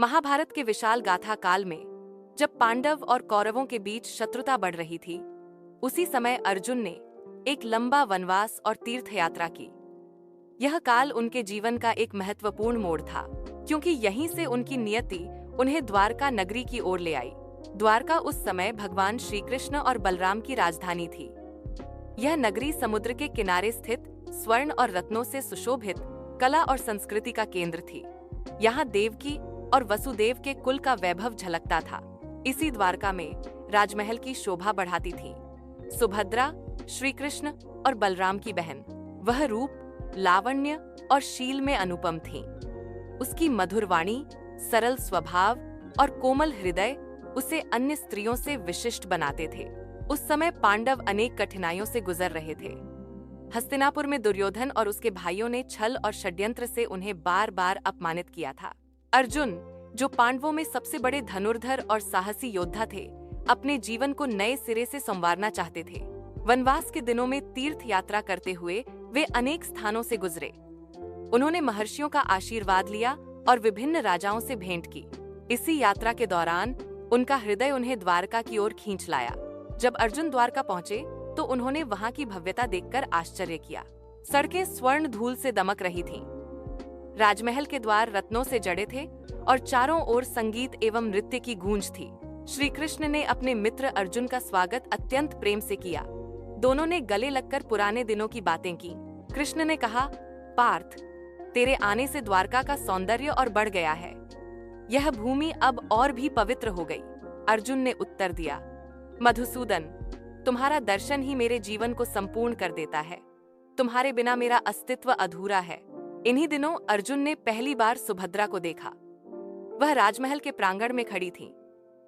महाभारत के विशाल गाथा काल में जब पांडव और कौरवों के बीच शत्रुता बढ़ रही थी, उसी समय अर्जुन ने एक लंबा वनवास और तीर्थ यात्रा की। यह काल उनके जीवन का एक महत्वपूर्ण मोड़ था, क्योंकि यहीं से उनकी नियति उन्हें द्वारका नगरी की ओर ले आई। द्वारका उस समय भगवान श्री कृष्ण और बलराम की राजधानी थी। यह नगरी समुद्र के किनारे स्थित स्वर्ण और रत्नों से सुशोभित कला और संस्कृति का केंद्र थी। यहाँ देवकी और वसुदेव के कुल का वैभव झलकता था। इसी द्वारका में राजमहल की शोभा बढ़ाती थी सुभद्रा, श्री कृष्ण और बलराम की बहन। वह रूप, लावण्य और शील में अनुपम थी। उसकी मधुर वाणी, सरल स्वभाव और कोमल हृदय उसे अन्य स्त्रियों से विशिष्ट बनाते थे। उस समय पांडव अनेक कठिनाइयों से गुजर रहे थे। हस्तिनापुर में दुर्योधन और उसके भाइयों ने छल और षड्यंत्र से उन्हें बार बार अपमानित किया था। अर्जुन, जो पांडवों में सबसे बड़े धनुर्धर और साहसी योद्धा थे, अपने जीवन को नए सिरे से संवारना चाहते थे। वनवास के दिनों में तीर्थ यात्रा करते हुए वे अनेक स्थानों से गुजरे। उन्होंने महर्षियों का आशीर्वाद लिया और विभिन्न राजाओं से भेंट की। इसी यात्रा के दौरान उनका हृदय उन्हें द्वारका की ओर खींच लाया। जब अर्जुन द्वारका पहुंचे तो उन्होंने वहां की भव्यता देखकर आश्चर्य किया। सड़कें स्वर्ण धूल से दमक रही थीं। राजमहल के द्वार रत्नों से जड़े थे और चारों ओर संगीत एवं नृत्य की गूंज थी। श्री कृष्ण ने अपने मित्र अर्जुन का स्वागत अत्यंत प्रेम से किया। दोनों ने गले लगकर पुराने दिनों की बातें की। कृष्ण ने कहा, पार्थ, तेरे आने से द्वारका का सौंदर्य और बढ़ गया है। यह भूमि अब और भी पवित्र हो गई। अर्जुन ने उत्तर दिया, मधुसूदन, तुम्हारा दर्शन ही मेरे जीवन को संपूर्ण कर देता है। तुम्हारे बिना मेरा अस्तित्व अधूरा है। इन्हीं दिनों अर्जुन ने पहली बार सुभद्रा को देखा। वह राजमहल के प्रांगण में खड़ी थी,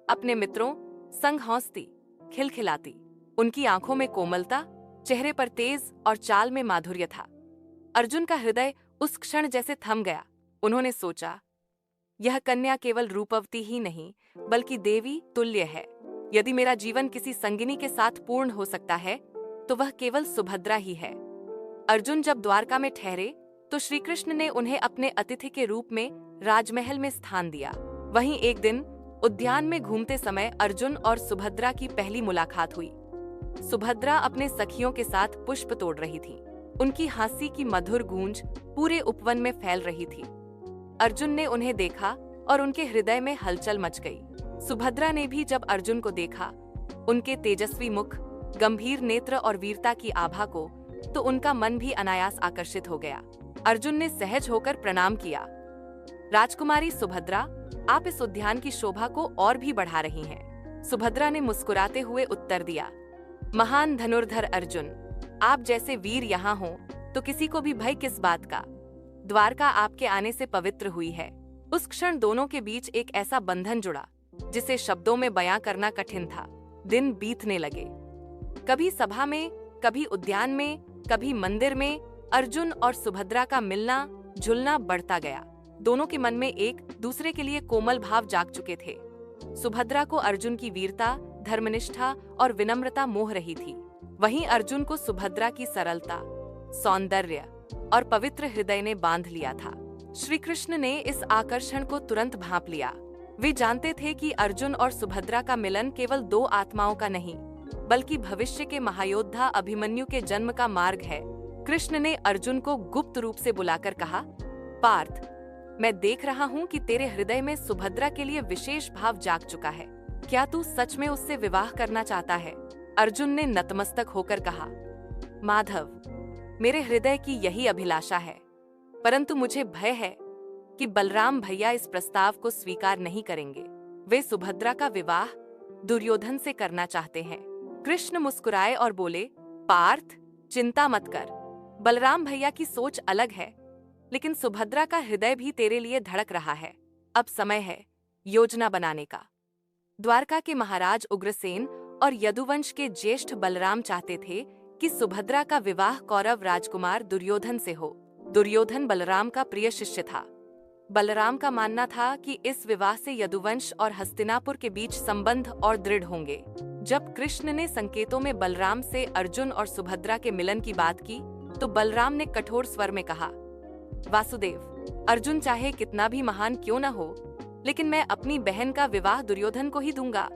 अपने मित्रों संग हंसती, खिलखिलाती। उनकी आंखों में कोमलता, चेहरे पर तेज और चाल में माधुर्य था। अर्जुन का हृदय उस क्षण जैसे थम गया। उन्होंने सोचा, यह कन्या केवल रूपवती ही नहीं बल्कि देवी तुल्य है। यदि मेरा जीवन किसी संगिनी के साथ पूर्ण हो सकता है तो वह केवल सुभद्रा ही है। अर्जुन जब द्वारका में ठहरे तो श्री कृष्ण ने उन्हें अपने अतिथि के रूप में राजमहल में स्थान दिया। वहीं एक दिन उद्यान में घूमते समय अर्जुन और सुभद्रा की पहली मुलाकात हुई। सुभद्रा अपने सखियों के साथ पुष्प तोड़ रही थी। उनकी हंसी की मधुर गूंज पूरे उपवन में फैल रही थी। अर्जुन ने उन्हें देखा और उनके हृदय में हलचल मच गई। सुभद्रा ने भी जब अर्जुन को देखा, उनके तेजस्वी मुख, गंभीर नेत्र और वीरता की आभा को, तो उनका मन भी अनायास आकर्षित हो गया। अर्जुन ने सहज होकर प्रणाम किया। राजकुमारी सुभद्रा, आप इस उद्यान की शोभा को और भी बढ़ा रही हैं। सुभद्रा ने मुस्कुराते हुए उत्तर दिया, महान धनुर्धर अर्जुन, आप जैसे वीर यहाँ हो तो किसी को भी भय किस बात का। द्वारका आपके आने से पवित्र हुई है। उस क्षण दोनों के बीच एक ऐसा बंधन जुड़ा जिसे शब्दों में बयां करना कठिन था। दिन बीतने लगे। कभी सभा में, कभी उद्यान में, कभी मंदिर में अर्जुन और सुभद्रा का मिलना जुलना बढ़ता गया। दोनों के मन में एक दूसरे के लिए कोमल भाव जाग चुके थे। सुभद्रा को अर्जुन की वीरता, धर्मनिष्ठा और विनम्रता मोह रही थी। वहीं अर्जुन को सुभद्रा की सरलता, सौंदर्य और पवित्र हृदय ने बांध लिया था। श्री कृष्ण ने इस आकर्षण को तुरंत भांप लिया। वे जानते थे कि अर्जुन और सुभद्रा का मिलन केवल दो आत्माओं का नहीं बल्कि भविष्य के महायोद्धा अभिमन्यु के जन्म का मार्ग है। कृष्ण ने अर्जुन को गुप्त रूप से बुलाकर कहा, पार्थ, मैं देख रहा हूँ कि तेरे हृदय में सुभद्रा के लिए विशेष भाव जाग चुका है। क्या तू सच में उससे विवाह करना चाहता है? अर्जुन ने नतमस्तक होकर कहा, माधव, मेरे हृदय की यही अभिलाषा है, परंतु मुझे भय है कि बलराम भैया इस प्रस्ताव को स्वीकार नहीं करेंगे। वे सुभद्रा का विवाह दुर्योधन से करना चाहते हैं। कृष्ण मुस्कुराए और बोले, पार्थ, चिंता मत कर। बलराम भैया की सोच अलग है, लेकिन सुभद्रा का हृदय भी तेरे लिए धड़क रहा है। अब समय है योजना बनाने का। द्वारका के महाराज उग्रसेन और यदुवंश के ज्येष्ठ बलराम चाहते थे कि सुभद्रा का विवाह कौरव राजकुमार दुर्योधन से हो। दुर्योधन बलराम का प्रिय शिष्य था। बलराम का मानना था कि इस विवाह से यदुवंश और हस्तिनापुर के बीच संबंध और दृढ़ होंगे। जब कृष्ण ने संकेतों में बलराम से अर्जुन और सुभद्रा के मिलन की बात की तो बलराम ने कठोर स्वर में कहा, वासुदेव, अर्जुन चाहे कितना भी महान क्यों न हो, लेकिन मैं अपनी बहन का विवाह दुर्योधन को ही दूंगा।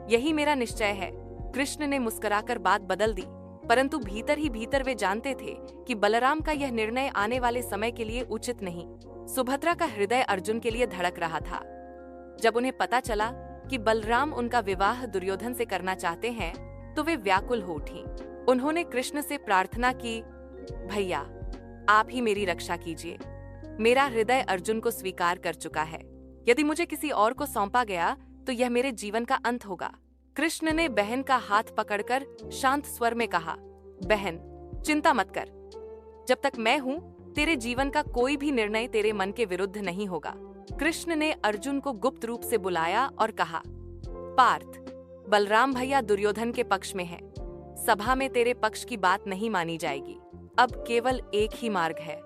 यही मेरा निश्चय है। कृष्ण ने मुस्कुराकर बात बदल दी, परंतु भीतर ही भीतर वे जानते थे कि बलराम का यह निर्णय आने वाले समय के लिए उचित नहीं। सुभद्रा का हृदय अर्जुन के लिए धड़क रहा था। जब उन्हें पता चला कि बलराम उनका विवाह दुर्योधन से करना चाहते हैं, तो वे व्याकुल हो उठी। उन्होंने कृष्ण से प्रार्थना की, भैया, आप ही मेरी रक्षा कीजिए। मेरा हृदय अर्जुन को स्वीकार कर चुका है। यदि मुझे किसी और को सौंपा गया तो यह मेरे जीवन का अंत होगा। कृष्ण ने बहन का हाथ पकड़कर शांत स्वर में कहा, बहन, चिंता मत कर। जब तक मैं हूँ, तेरे जीवन का कोई भी निर्णय तेरे मन के विरुद्ध नहीं होगा। कृष्ण ने अर्जुन को गुप्त रूप से बुलाया और कहा, पार्थ, बलराम भैया दुर्योधन के पक्ष में है। सभा में तेरे पक्ष की बात नहीं मानी जाएगी। अब केवल एक ही मार्ग है,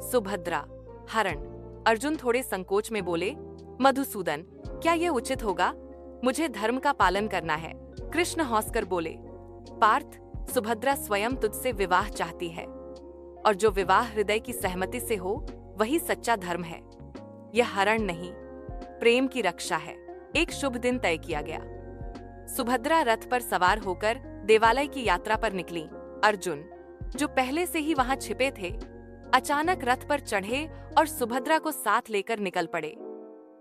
सुभद्रा, हरण। अर्जुन थोड़े संकोच में बोले, मधुसूदन, क्या यह उचित होगा? मुझे धर्म का पालन करना है। कृष्ण हंसकर बोले, पार्थ, सुभद्रा स्वयं तुझसे विवाह चाहती है, और जो विवाह हृदय की सहमति से हो वही सच्चा धर्म है। यह हरण नहीं, प्रेम की रक्षा है। एक शुभ दिन तय किया गया। सुभद्रा रथ पर सवार होकर देवालय की यात्रा पर निकली। अर्जुन, जो पहले से ही वहां छिपे थे, अचानक रथ पर चढ़े और सुभद्रा को साथ लेकर निकल पड़े।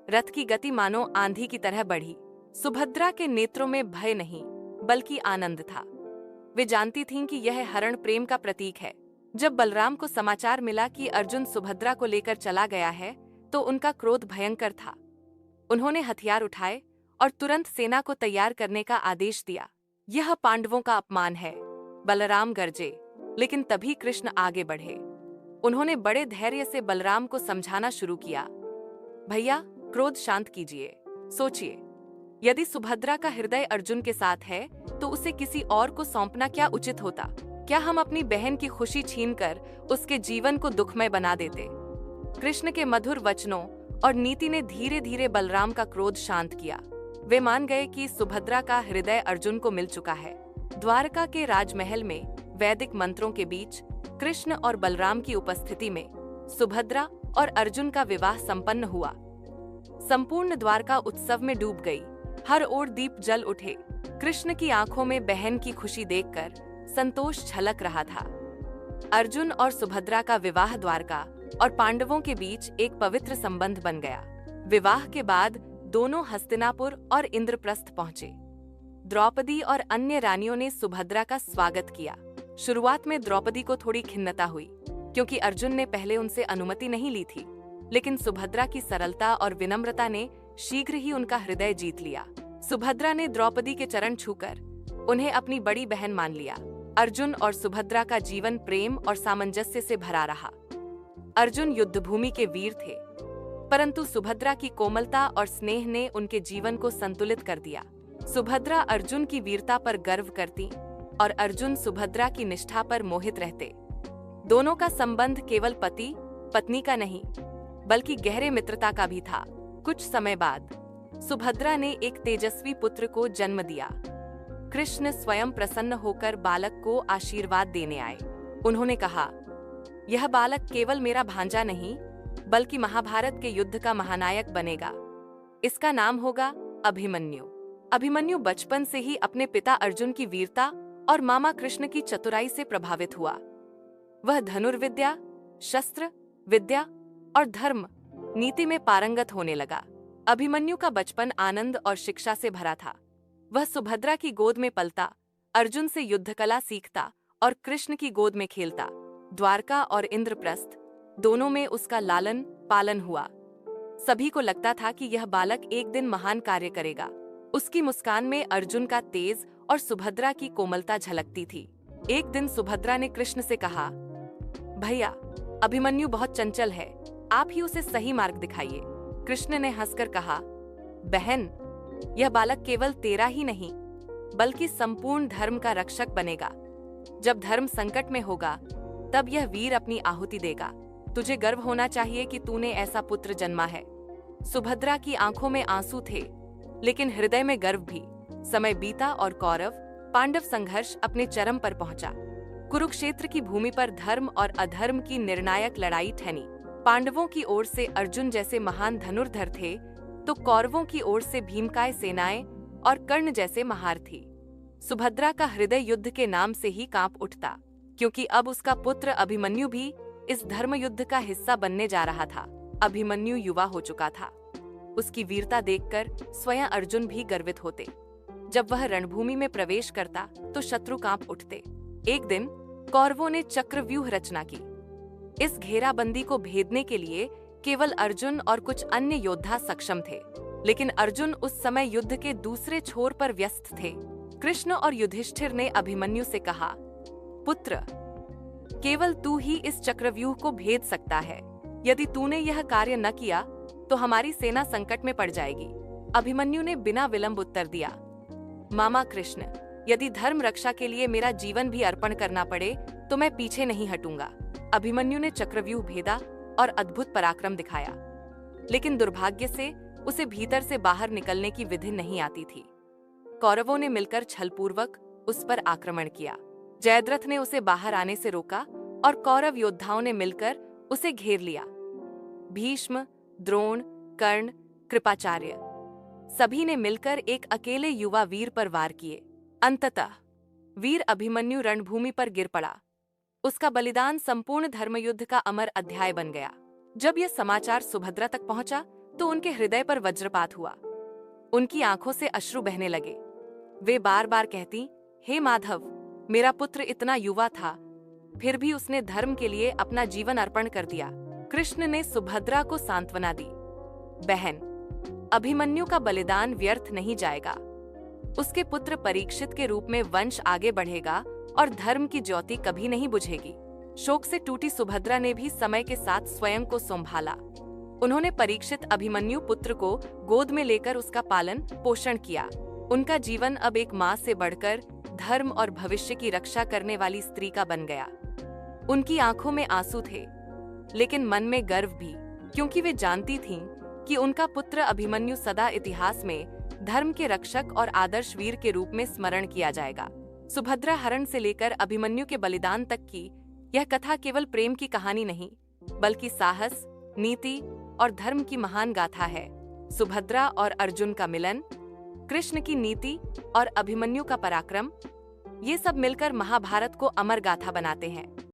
रथ की गति मानो आंधी की तरह बढ़ी। सुभद्रा के नेत्रों में भय नहीं, बल्कि आनंद था। वे जानती थीं कि यह हरण प्रेम का प्रतीक है। जब बलराम को समाचार मिला कि अर्जुन सुभद्रा को लेकर चला गया है, तो उनका क्रोध भयंकर था। उन्होंने हथियार उठाए और तुरंत सेना को तैयार करने का आदेश दिया। यह पांडवों का अपमान है। बलराम गरजे, लेकिन तभी कृष्ण आगे बढ़े। उन्होंने बड़े धैर्य से बलराम को समझाना शुरू किया, भैया, क्रोध शांत कीजिए। सोचिए, यदि सुभद्रा का हृदय अर्जुन के साथ है, तो उसे किसी और को सौंपना क्या उचित होता? क्या हम अपनी बहन की खुशी छीनकर उसके जीवन को दुखमय बना देते? कृष्ण के मधुर वचनों और नीति ने धीरे धीरे बलराम का क्रोध शांत किया। वे मान गए कि सुभद्रा का हृदय अर्जुन को मिल चुका है। द्वारका के राजमहल में वैदिक मंत्रों के बीच कृष्ण और बलराम की उपस्थिति में सुभद्रा और अर्जुन का विवाह संपन्न हुआ। संपूर्ण द्वारका उत्सव में डूब गई। हर ओर दीप जल उठे। कृष्ण की आंखों में बहन की खुशी देखकर संतोष झलक रहा था। अर्जुन और सुभद्रा का विवाह द्वारका और पांडवों के बीच एक पवित्र संबंध बन गया। विवाह के बाद दोनों हस्तिनापुर और इंद्रप्रस्थ पहुंचे। द्रौपदी और अन्य रानियों ने सुभद्रा का स्वागत किया। शुरुआत में द्रौपदी को थोड़ी खिन्नता हुई, क्योंकि अर्जुन ने पहले उनसे अनुमति नहीं ली थी, लेकिन सुभद्रा की सरलता और विनम्रता ने शीघ्र ही उनका हृदय जीत लिया। सुभद्रा ने द्रौपदी के चरण छूकर उन्हें अपनी बड़ी बहन मान लिया। अर्जुन और सुभद्रा का जीवन प्रेम और सामंजस्य से भरा रहा। अर्जुन युद्धभूमि के वीर थे, परंतु सुभद्रा की कोमलता और स्नेह ने उनके जीवन को संतुलित कर दिया। सुभद्रा अर्जुन की वीरता पर गर्व करती और अर्जुन सुभद्रा की निष्ठा पर मोहित रहते। दोनों का संबंध केवल पति पत्नी का नहीं, बल्कि गहरे मित्रता का भी था। कुछ समय बाद सुभद्रा ने एक तेजस्वी पुत्र को जन्म दिया। कृष्ण स्वयं प्रसन्न होकर बालक को आशीर्वाद देने आए। उन्होंने कहा, यह बालक केवल मेरा भांजा नहीं, बल्कि महाभारत के युद्ध का महानायक बनेगा। इसका नाम होगा अभिमन्यु। अभिमन्यु बचपन से ही अपने पिता अर्जुन की वीरता और मामा कृष्ण की चतुराई से प्रभावित हुआ। वह धनुर्विद्या, शस्त्र विद्या और धर्म नीति में पारंगत होने लगा। अभिमन्यु का बचपन आनंद और शिक्षा से भरा था। वह सुभद्रा की गोद में पलता, अर्जुन से युद्धकला सीखता और कृष्ण की गोद में खेलता। द्वारका और इंद्रप्रस्थ दोनों में उसका लालन पालन हुआ। सभी को लगता था कि यह बालक एक दिन महान कार्य करेगा। उसकी मुस्कान में अर्जुन का तेज और सुभद्रा की कोमलता झलकती थी। एक दिन सुभद्रा ने कृष्ण से कहा, भैया, अभिमन्यु बहुत चंचल है, आप ही उसे सही मार्ग दिखाइए। कृष्ण ने हंसकर कहा, बहन, यह बालक केवल तेरा ही नहीं, बल्कि संपूर्ण धर्म का रक्षक बनेगा। जब धर्म संकट में होगा, तब यह वीर अपनी आहुति देगा। तुझे गर्व होना चाहिए कि तूने ऐसा पुत्र जन्मा है। सुभद्रा की आंखों में आंसू थे, लेकिन हृदय में गर्व भी। समय बीता और कौरव पांडव संघर्ष अपने चरम पर पहुंचा। कुरुक्षेत्र की भूमि पर धर्म और अधर्म की निर्णायक लड़ाई ठहरी। पांडवों की ओर से अर्जुन जैसे महान धनुर्धर थे, तो कौरवों की ओर से भीमकाय सेनाएं और कर्ण जैसे महारथी। सुभद्रा का हृदय युद्ध के नाम से ही कांप उठता, क्योंकि अब उसका पुत्र अभिमन्यु भी इस धर्म युद्ध का हिस्सा बनने जा रहा था। अभिमन्यु युवा हो चुका था। उसकी वीरता देखकर स्वयं अर्जुन भी गर्वित होते। जब वह रणभूमि में प्रवेश करता तो शत्रु कांप उठते। एक दिन कौरवों ने चक्रव्यूह रचना की। इस घेराबंदी को भेदने के लिए केवल अर्जुन और कुछ अन्य योद्धा सक्षम थे, लेकिन अर्जुन उस समय युद्ध के दूसरे छोर पर व्यस्त थे। कृष्ण और युधिष्ठिर ने अभिमन्यु से कहा, पुत्र, केवल तू ही इस चक्रव्यूह को भेद सकता है। यदि तूने यह कार्य न किया तो हमारी सेना संकट में पड़ जाएगी। अभिमन्यु ने बिना विलंब उत्तर दिया, मामा कृष्ण, यदि धर्म रक्षा के लिए मेरा जीवन भी अर्पण करना पड़े तो मैं पीछे नहीं हटूंगा। अभिमन्यु ने चक्रव्यूह भेदा और अद्भुत पराक्रम दिखाया, लेकिन दुर्भाग्य से उसे भीतर से बाहर निकलने की विधि नहीं आती थी। कौरवों ने मिलकर छलपूर्वक उस पर आक्रमण किया। जयद्रथ ने उसे बाहर आने से रोका और कौरव योद्धाओं ने मिलकर उसे घेर लिया। भीष्म, द्रोण, कर्ण, कृपाचार्य सभी ने मिलकर एक अकेले युवा वीर पर वार किए। अंततः वीर अभिमन्यु रणभूमि पर गिर पड़ा। उसका बलिदान संपूर्ण धर्मयुद्ध का अमर अध्याय बन गया। जब यह समाचार सुभद्रा तक पहुंचा तो उनके हृदय पर वज्रपात हुआ। उनकी आंखों से अश्रु बहने लगे। वे बार बार कहती, हे माधव, मेरा पुत्र इतना युवा था, फिर भी उसने धर्म के लिए अपना जीवन अर्पण कर दिया। कृष्ण ने सुभद्रा को सांत्वना दी, बहन, अभिमन्यु का बलिदान व्यर्थ नहीं जाएगा। उसके पुत्र परीक्षित के रूप में वंश आगे बढ़ेगा और धर्म की ज्योति कभी नहीं बुझेगी। शोक से टूटी सुभद्रा ने भी समय के साथ स्वयं को संभाला। उन्होंने परीक्षित अभिमन्यु पुत्र को गोद में लेकर उसका पालन पोषण किया। उनका जीवन अब एक मां से बढ़कर धर्म और भविष्य की रक्षा करने वाली स्त्री का बन गया। उनकी आंखों में आंसू थे, लेकिन मन में गर्व भी, क्योंकि वे जानती थीं कि उनका पुत्र अभिमन्यु सदा इतिहास में धर्म के रक्षक और आदर्श वीर के रूप में स्मरण किया जाएगा। सुभद्रा हरण से लेकर अभिमन्यु के बलिदान तक की यह कथा केवल प्रेम की कहानी नहीं, बल्कि साहस, नीति और धर्म की महान गाथा है। सुभद्रा और अर्जुन का मिलन, कृष्ण की नीति और अभिमन्यु का पराक्रम, ये सब मिलकर महाभारत को अमर गाथा बनाते हैं।